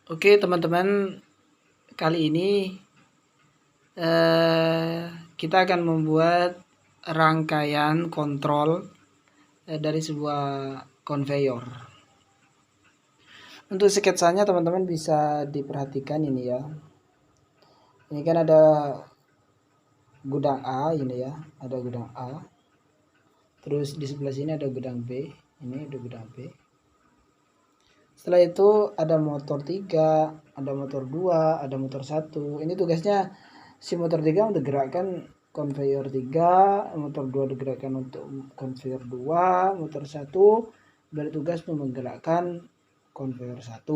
Oke teman-teman, kali ini kita akan membuat rangkaian kontrol dari sebuah conveyor. Untuk sketsanya teman-teman bisa diperhatikan ini ya. Ini kan ada gudang A ini ya, ada gudang A. Terus di sebelah sini ada gudang B, ini ada gudang B. Setelah itu ada motor 3, ada motor 2, ada motor 1. Ini tugasnya si motor 3 untuk gerakkan conveyor 3, motor 2 digerakkan untuk conveyor 2, motor 1 bertugas menggerakkan conveyor 1.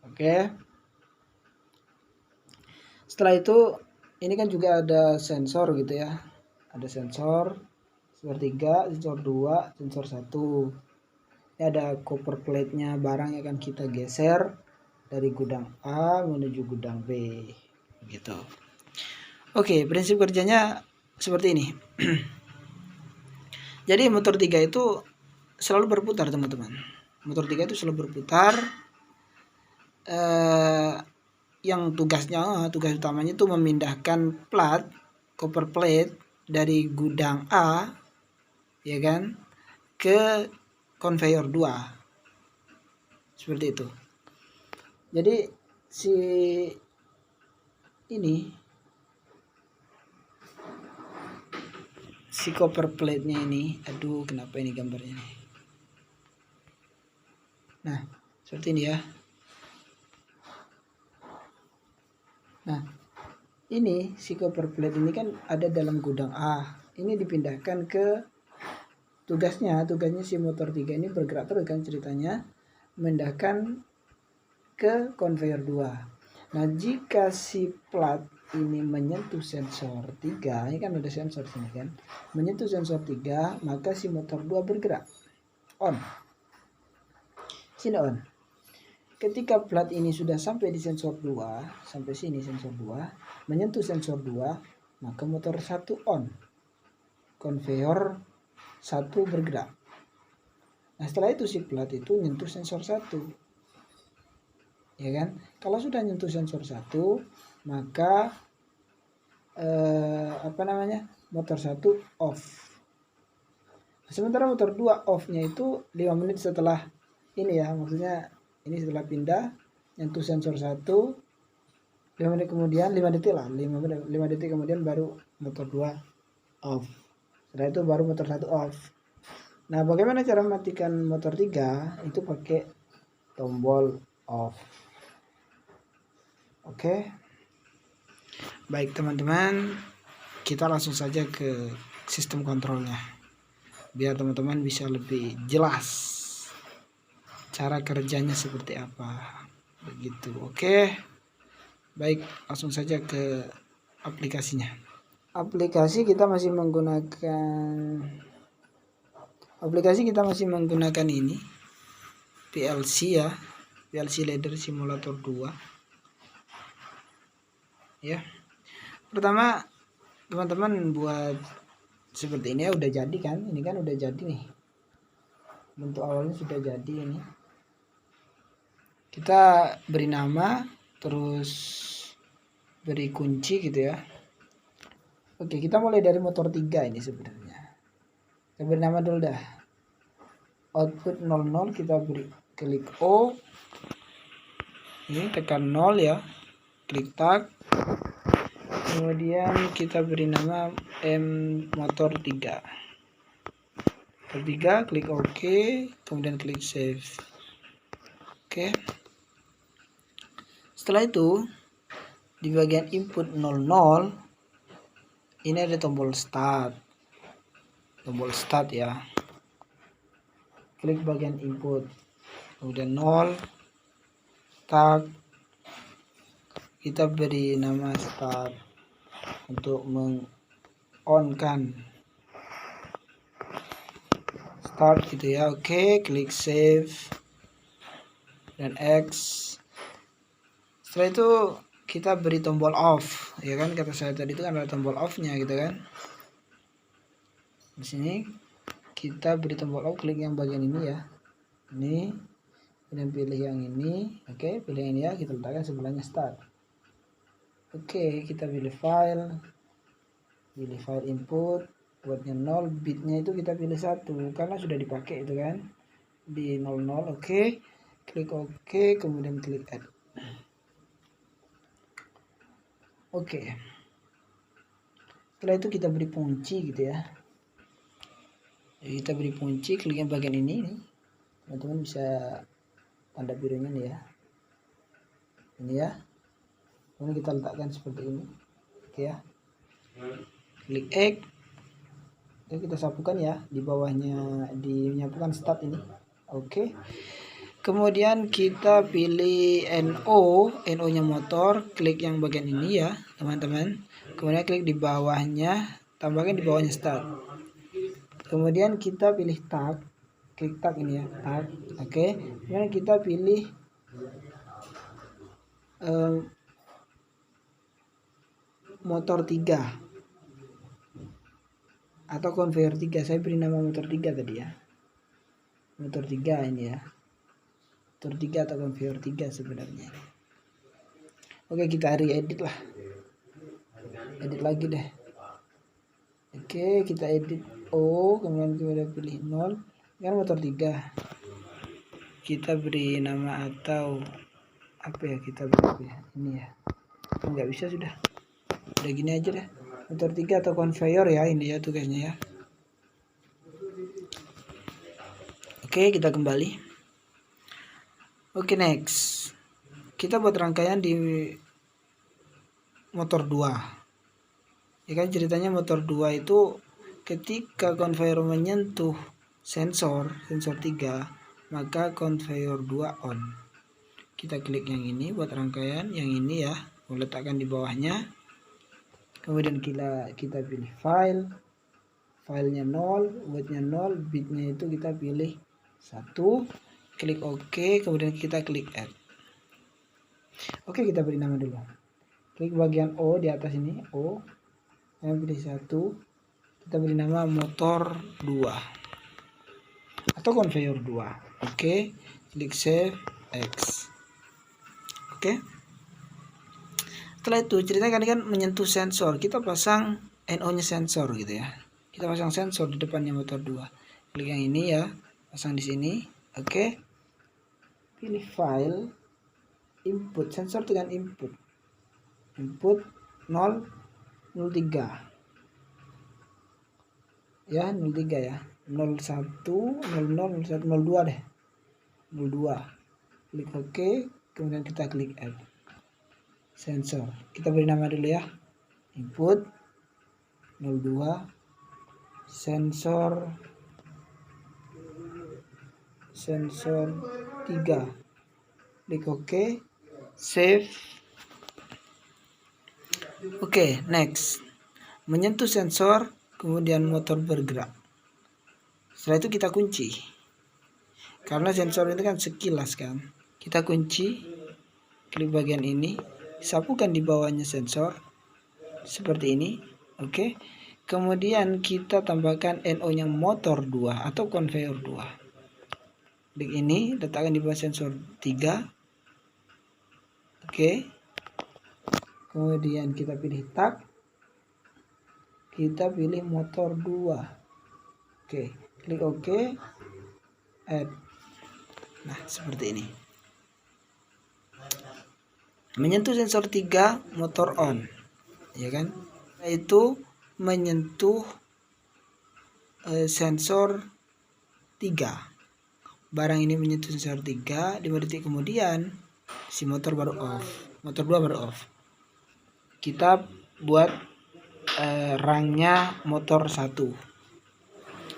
Oke. Setelah itu ini kan juga ada sensor gitu ya. Ada sensor 3, sensor 2, sensor 1. Ini ada cover plate-nya, barang yang akan kita geser dari gudang A menuju gudang B gitu. Oke, prinsip kerjanya seperti ini. Jadi motor 3 itu selalu berputar teman-teman. Motor 3 itu selalu berputar. Yang tugas utamanya itu memindahkan plat, cover plate dari gudang A ya kan ke conveyor 2. Seperti itu. Jadi si cover plate-nya ini, aduh kenapa ini gambarnya nih. Nah, seperti ini ya. Nah, ini si cover plate ini kan ada dalam gudang A. Ini dipindahkan ke tugasnya si motor 3 ini bergerak terus kan ceritanya, memindahkan ke conveyor 2. Nah, jika si plat ini menyentuh sensor 3, ini kan ada sensor sini kan, menyentuh sensor 3, maka si motor 2 bergerak on. Sini on. Ketika plat ini sudah sampai di sensor 2, sampai sini sensor 2, menyentuh sensor 2, maka motor 1 on. Conveyor 1 bergerak. Nah, setelah itu si plat itu nyentuh sensor 1. Ya kan? Kalau sudah nyentuh sensor 1, maka motor 1 off. Sementara motor 2 off-nya itu 5 menit setelah ini ya, maksudnya ini setelah pindah nyentuh sensor 1, 5 menit kemudian, 5 detik lah, 5 detik kemudian baru motor 2 off. Setelah itu baru motor 1 off. Nah, bagaimana cara mematikan motor 3? Itu pakai tombol off. Oke. Baik teman-teman, kita langsung saja ke sistem kontrolnya, biar teman-teman bisa lebih jelas cara kerjanya seperti apa. Begitu, oke. Baik, langsung saja ke aplikasinya. Aplikasi kita masih menggunakan ini PLC ya, PLC Ladder Simulator 2 ya. Pertama teman-teman buat seperti ini ya, udah jadi kan, ini kan udah jadi nih, bentuk awalnya sudah jadi. Ini kita beri nama, terus beri kunci gitu ya. Oke, kita mulai dari motor 3 ini sebenarnya. Kita beri nama dulu dah. Output 00 kita beri klik O. Ini tekan 0 ya. Klik tag. Kemudian kita beri nama motor 3. Motor 3 klik OK, kemudian klik save. Oke. Setelah itu di bagian input 00 ini ada tombol start. Tombol start ya. Klik bagian input. Kemudian 0 tag. Kita beri nama start untuk meng-on-kan start gitu ya. Oke, klik save dan X. Setelah itu kita beri tombol off ya kan, kata saya tadi itu kan ada tombol off-nya gitu kan. Di sini kita beri tombol off, klik yang bagian ini ya. Ini kemudian pilih yang ini. Oke, pilih yang ini ya, kita letakkan sebelahnya start. Oke, kita pilih file input, buatnya 0, bitnya itu kita pilih 1 karena sudah dipakai itu kan di 00. Oke, klik OK, kemudian klik add. Oke, setelah itu kita beri kunci gitu ya. Jadi kita beri kunci, klik yang bagian ini nih. Teman-teman bisa tanda birunya nih ya, ini ya. Kemudian kita letakkan seperti ini. Oke ya, klik X. Oke, kita sapukan ya, di bawahnya dinyapukan start ini. Oke, kemudian kita pilih NO nya motor, klik yang bagian ini ya teman-teman. Kemudian klik di bawahnya, tambahkan di bawahnya start. Kemudian kita pilih tag, klik tag ini ya, tag. Oke, kemudian kita pilih motor 3 atau conveyor 3. Saya beri nama motor 3 tadi ya, motor 3 ini ya, motor 3 atau conveyor 3 sebenarnya. Oke, kita re-edit lah, edit lagi deh. Oke, kita edit kemudian kita pilih 0 kan motor 3, kita beri nama atau apa ya, kita beri ini ya, nggak bisa, sudah gini aja deh, motor 3 atau conveyor ya, ini ya tugasnya ya. Oke, kita kembali. Oke, next kita buat rangkaian di motor 2 ya kan. Ceritanya motor 2 itu ketika conveyor menyentuh sensor 3, maka conveyor 2 on. Kita klik yang ini buat rangkaian, yang ini ya, letakkan di bawahnya. Kemudian kita pilih filenya 0, buatnya 0, bitnya itu kita pilih 1, klik OK, kemudian kita klik add. Oke, kita beri nama dulu, klik bagian O di atas ini, O, yang pilih 1, kita beri nama motor 2 atau conveyor 2. Oke, klik save X. Oke, setelah itu ceritanya kan menyentuh sensor, kita pasang NO nya sensor gitu ya, kita pasang sensor di depannya motor 2. Klik yang ini ya, pasang di sini. Oke, pilih file input, sensor dengan input 003 ya, 03 ya, 01 00 01 02 deh, 02. Klik OK, kemudian kita klik add sensor. Kita beri nama dulu ya, input 02 sensor 3. Klik OK, save. Oke, next menyentuh sensor, kemudian motor bergerak. Setelah itu kita kunci, karena sensor itu kan sekilas kan, kita kunci, klik bagian ini, sapukan di bawahnya sensor seperti ini. Oke, kemudian kita tambahkan NO nya motor 2 atau conveyor 2. Klik ini, letakkan di bawah sensor 3. Oke, kemudian kita pilih tag, kita pilih motor 2. Oke, klik OK, add. Nah, seperti ini. Menyentuh sensor 3, motor on, ya kan? Itu menyentuh sensor 3. Barang ini menyentuh sensor 3, 5 detik kemudian si motor baru off, motor 2 baru off. Kita buat rangnya motor 1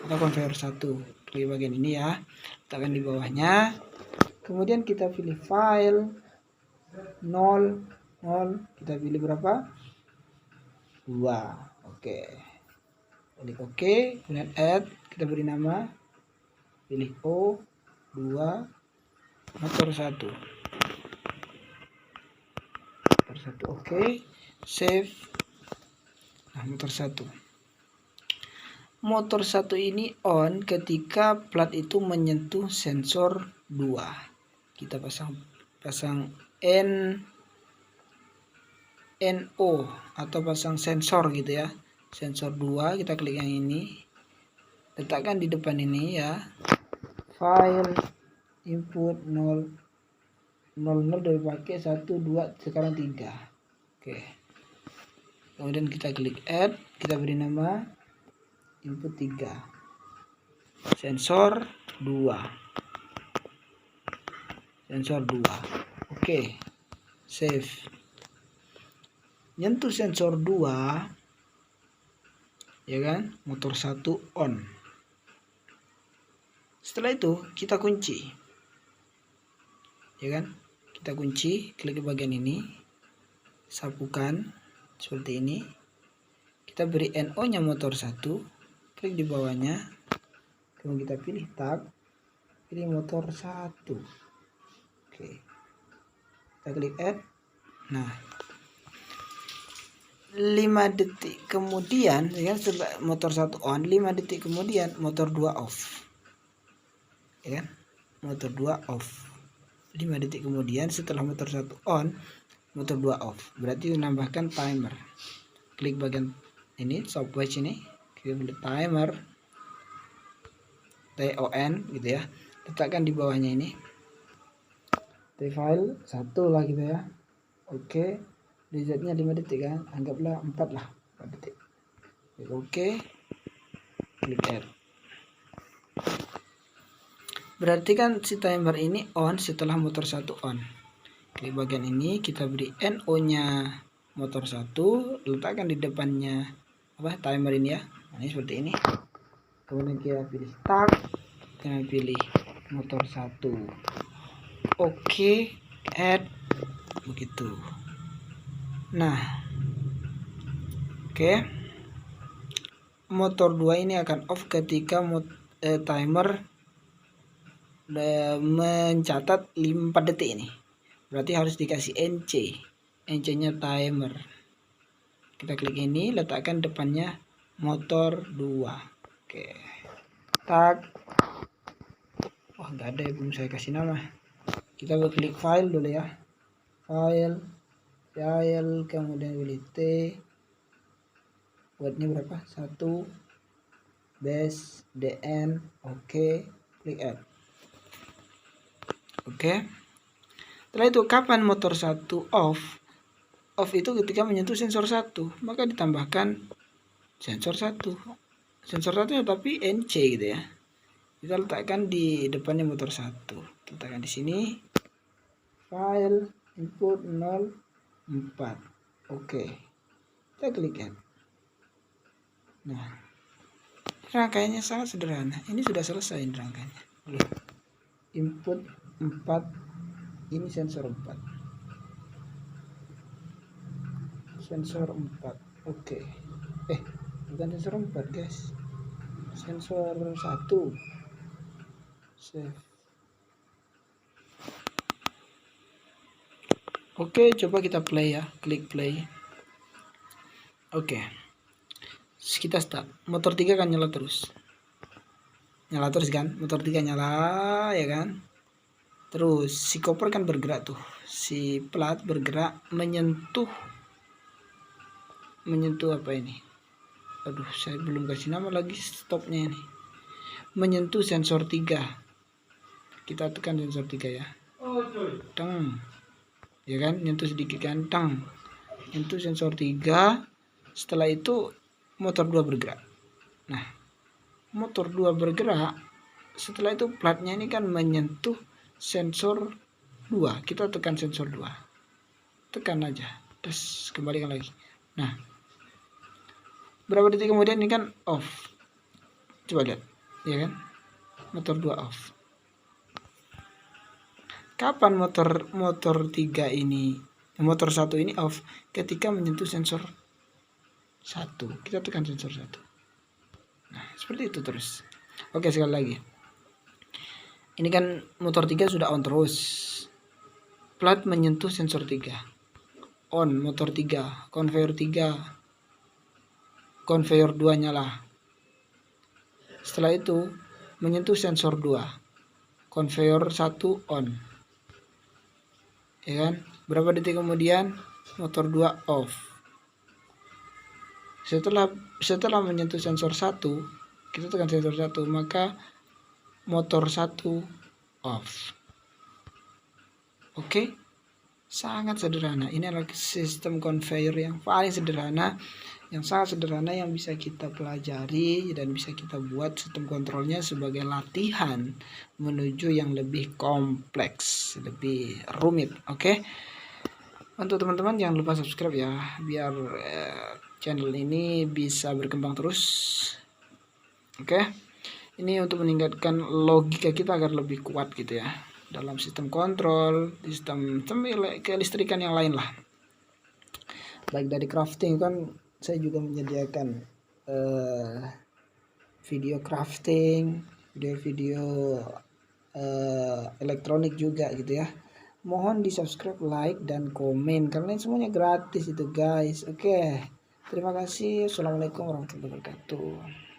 atau conveyor 1. Klik bagian ini ya, letakkan di bawahnya. Kemudian kita pilih file 0, kita pilih berapa? 2. Oke, klik OK, kemudian add, kita beri nama, pilih O 2 motor 1. Oke, save. Nah, motor 1 ini on ketika plat itu menyentuh sensor 2. kita pasang NO atau pasang sensor gitu ya. Sensor 2, kita klik yang ini. Letakkan di depan ini ya. File input 0 udah dipakai 1 2 sekarang 3. Oke. Kemudian kita klik add, kita beri nama input 3. Sensor 2. Oke. Save. Nyentuh sensor 2 ya kan, motor 1 on. Setelah itu kita kunci ya kan, kita kunci, klik di bagian ini, sapukan seperti ini, kita beri NO nya motor 1, klik di bawahnya, kemudian kita pilih tag, pilih motor 1. Oke, kita klik add. Nah, 5 detik kemudian ya, setelah motor 1 on, 5 detik kemudian motor 2 off ya kan, motor 2 off. 5 detik kemudian setelah motor 1 on, motor 2 off, berarti menambahkan timer. Klik bagian ini stopwatch ini, kita pilih timer TON gitu ya, letakkan di bawahnya ini file 1 lah gitu ya. Oke, resetnya 5 detik kan, anggaplah 4 lah, 4 detik. Oke, klik add. Berarti kan si timer ini on setelah motor 1 on. Klik bagian ini, kita beri NO nya motor 1, letakkan di depannya timer ini ya. Nah, ini seperti ini. Kemudian kita pilih tag, kita pilih motor 1. Oke, add begitu. Nah, oke, motor 2 ini akan off ketika timer mencatat 4 detik ini. Berarti harus dikasih NC nya timer. Kita klik ini, letakkan depannya motor 2. Oke, tag. Wah, nggak ada ya, belum saya kasih nama. Kita klik file dulu ya, file, kemudian pilih T, buatnya berapa, 1 base DN. Oke, klik add. Oke. Setelah itu kapan motor 1 off? Off itu ketika menyentuh sensor 1, maka ditambahkan sensor 1. Sensor 1 tapi NC gitu ya. Kita letakkan di depannya motor 1. Kita letakkan di sini. File input 04. Oke. Kita klik add. Nah, rangkaiannya sangat sederhana. Ini sudah selesai rangkaiannya. Input 4, ini sensor 4. Sensor 4. Oke. Bukan sensor 4, guys. Sensor 1. Save. Oke, coba kita play ya. Klik play. Oke. Kita start. Motor 3 kan nyala terus. Nyala terus kan? Motor 3 nyala ya kan? Terus si koper kan bergerak tuh. Si plat bergerak menyentuh apa ini? Aduh, saya belum kasih nama lagi stopnya ini. Menyentuh sensor 3. Kita tekan sensor 3 ya. Teng. Ya kan? Nyentuh sedikit kan? Teng. Nyentuh sensor 3. Setelah itu motor 2 bergerak. Nah, motor 2 bergerak. Setelah itu platnya ini kan menyentuh sensor 2. Kita tekan sensor 2. Tekan aja. Terus kembalikan lagi. Nah, berapa detik kemudian ini kan off. Coba lihat. Ya kan? Motor 2 off. Kapan motor 3 ini, motor 1 ini off? Ketika menyentuh sensor 1. Kita tekan sensor 1. Nah, seperti itu terus. Oke, sekali lagi. Ini kan motor 3 sudah on terus. Plat menyentuh sensor 3. On motor 3, conveyor 3. Conveyor 2 nyala. Setelah itu menyentuh sensor 2. Conveyor 1 on. ya kan? Berapa detik kemudian motor 2 off. Setelah menyentuh sensor 1, kita tekan sensor 1, maka motor 1 off. Oke. Sangat sederhana. Ini adalah sistem conveyor yang paling sederhana, yang sangat sederhana, yang bisa kita pelajari dan bisa kita buat sistem kontrolnya sebagai latihan menuju yang lebih kompleks, lebih rumit. Oke. Untuk teman-teman jangan lupa subscribe ya, biar channel ini bisa berkembang terus. Oke. Ini untuk meningkatkan logika kita agar lebih kuat gitu ya dalam sistem kontrol, sistem kelistrikan yang lain lah. Baik dari crafting, kan saya juga menyediakan video crafting, video elektronik juga gitu ya. Mohon di subscribe, like, dan komen karena semuanya gratis itu guys. Oke. Terima kasih. Assalamualaikum warahmatullahi wabarakatuh.